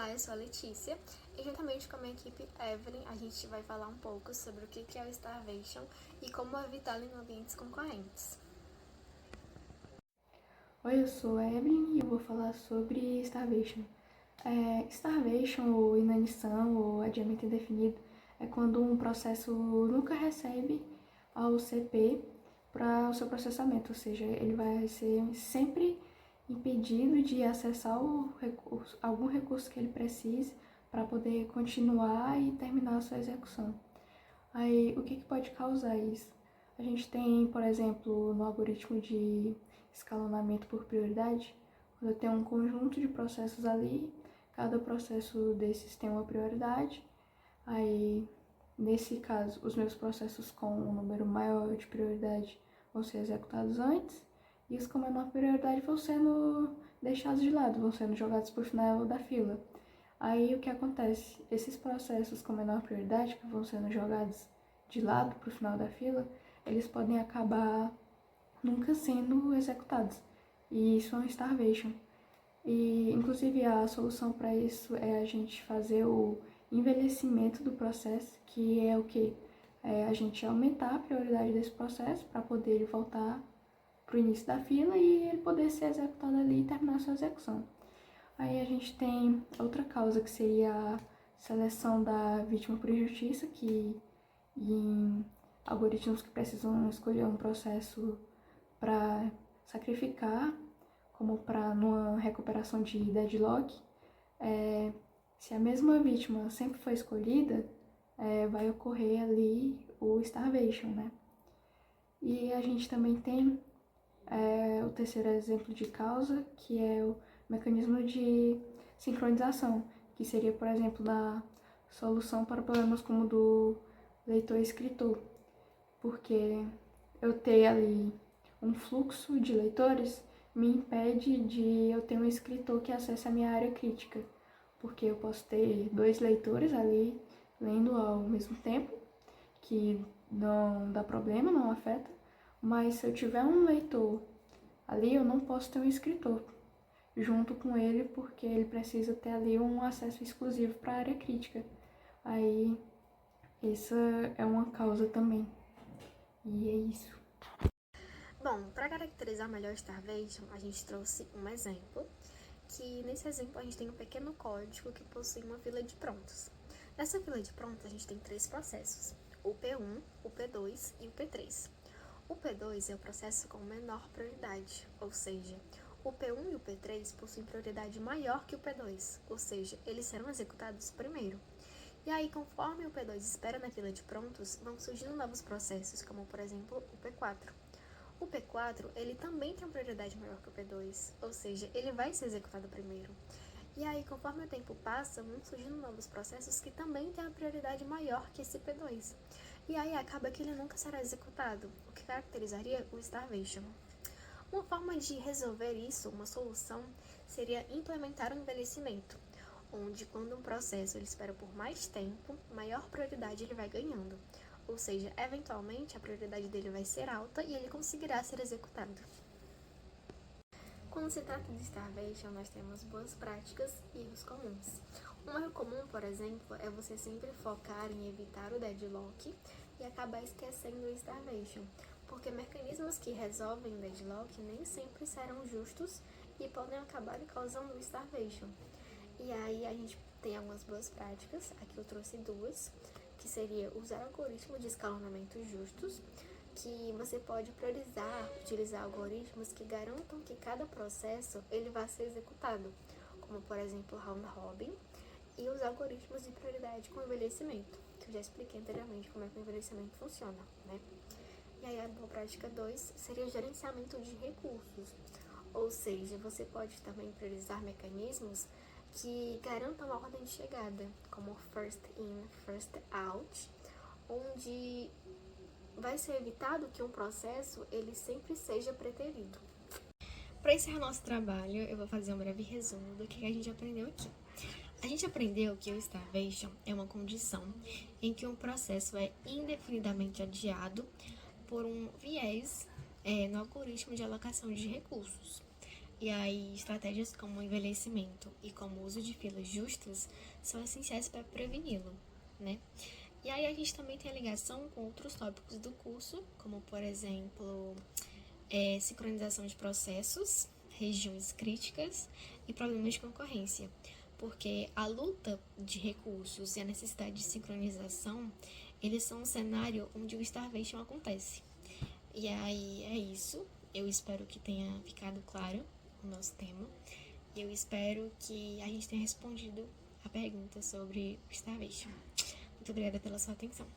Olá, eu sou a Letícia e juntamente com a minha equipe Evelyn, a gente vai falar um pouco sobre o que é o Starvation e como evitá-lo em ambientes concorrentes. Oi, eu sou a Evelyn e eu vou falar sobre Starvation. Starvation, ou inanição, ou adiamento indefinido, é quando um processo nunca recebe ao CP para o seu processamento, ou seja, ele vai ser sempre impedido de acessar algum recurso que ele precise para poder continuar e terminar a sua execução. Aí, o que pode causar isso? A gente tem, por exemplo, no algoritmo de escalonamento por prioridade, quando eu tenho um conjunto de processos ali, cada processo desses tem uma prioridade, aí, nesse caso, os meus processos com um número maior de prioridade vão ser executados antes, e os com menor prioridade vão sendo deixados de lado, vão sendo jogados para o final da fila. Aí o que acontece? Esses processos com menor prioridade, que vão sendo jogados de lado para o final da fila, eles podem acabar nunca sendo executados. E isso é um starvation. E, inclusive, a solução para isso é a gente fazer o envelhecimento do processo, que é o quê? É a gente aumentar a prioridade desse processo para poder ele voltar para o início da fila e ele poder ser executado ali e terminar a sua execução. Aí a gente tem outra causa, que seria a seleção da vítima por injustiça, que em algoritmos que precisam escolher um processo para sacrificar, como para numa recuperação de deadlock, se a mesma vítima sempre for escolhida, vai ocorrer ali o starvation, né? E a gente também tem o terceiro exemplo de causa, que é o mecanismo de sincronização, que seria, por exemplo, na solução para problemas como do leitor-escritor, porque eu ter ali um fluxo de leitores me impede de eu ter um escritor que acesse a minha área crítica, porque eu posso ter dois leitores ali lendo ao mesmo tempo, que não dá problema, não afeta, mas se eu tiver um leitor ali, eu não posso ter um escritor junto com ele, porque ele precisa ter ali um acesso exclusivo para a área crítica. Aí, essa é uma causa também. E é isso. Bom, para caracterizar melhor o Starvation, a gente trouxe um exemplo, que nesse exemplo a gente tem um pequeno código que possui uma fila de prontos. Nessa fila de prontos a gente tem três processos, o P1, o P2 e o P3. O P2 é o processo com menor prioridade, ou seja, o P1 e o P3 possuem prioridade maior que o P2, ou seja, eles serão executados primeiro. E aí, conforme o P2 espera na fila de prontos, vão surgindo novos processos, como por exemplo o P4. O P4, ele também tem uma prioridade maior que o P2, ou seja, ele vai ser executado primeiro. E aí, conforme o tempo passa, vão surgindo novos processos que também têm uma prioridade maior que esse P2. E aí acaba que ele nunca será executado, o que caracterizaria o starvation. Uma forma de resolver isso, uma solução, seria implementar um envelhecimento, onde quando um processo ele espera por mais tempo, maior prioridade ele vai ganhando. Ou seja, eventualmente a prioridade dele vai ser alta e ele conseguirá ser executado. Quando se trata de starvation, nós temos boas práticas e erros comuns. Um erro comum, por exemplo, é você sempre focar em evitar o deadlock e acabar esquecendo o starvation, porque mecanismos que resolvem o deadlock nem sempre serão justos e podem acabar causando o starvation. E aí a gente tem algumas boas práticas, aqui eu trouxe duas, que seria usar algoritmos de escalonamento justos, que você pode priorizar, utilizar algoritmos que garantam que cada processo ele vai ser executado, como por exemplo round robin, e os algoritmos de prioridade com envelhecimento, que eu já expliquei anteriormente como é que o envelhecimento funciona, né? E aí a boa prática 2 seria o gerenciamento de recursos, ou seja, você pode também priorizar mecanismos que garantam a ordem de chegada, como first in, first out, onde vai ser evitado que um processo ele sempre seja preterido. Para encerrar nosso trabalho, eu vou fazer um breve resumo do que a gente aprendeu aqui. A gente aprendeu que o starvation é uma condição em que um processo é indefinidamente adiado por um viés no algoritmo de alocação de recursos. E aí, estratégias como o envelhecimento e como o uso de filas justas são essenciais para preveni-lo, né? E aí a gente também tem a ligação com outros tópicos do curso, como por exemplo, sincronização de processos, regiões críticas e problemas de concorrência. Porque a luta de recursos e a necessidade de sincronização, eles são um cenário onde o starvation acontece. E aí é isso. Eu espero que tenha ficado claro o nosso tema. E eu espero que a gente tenha respondido a pergunta sobre o starvation. Muito obrigada pela sua atenção.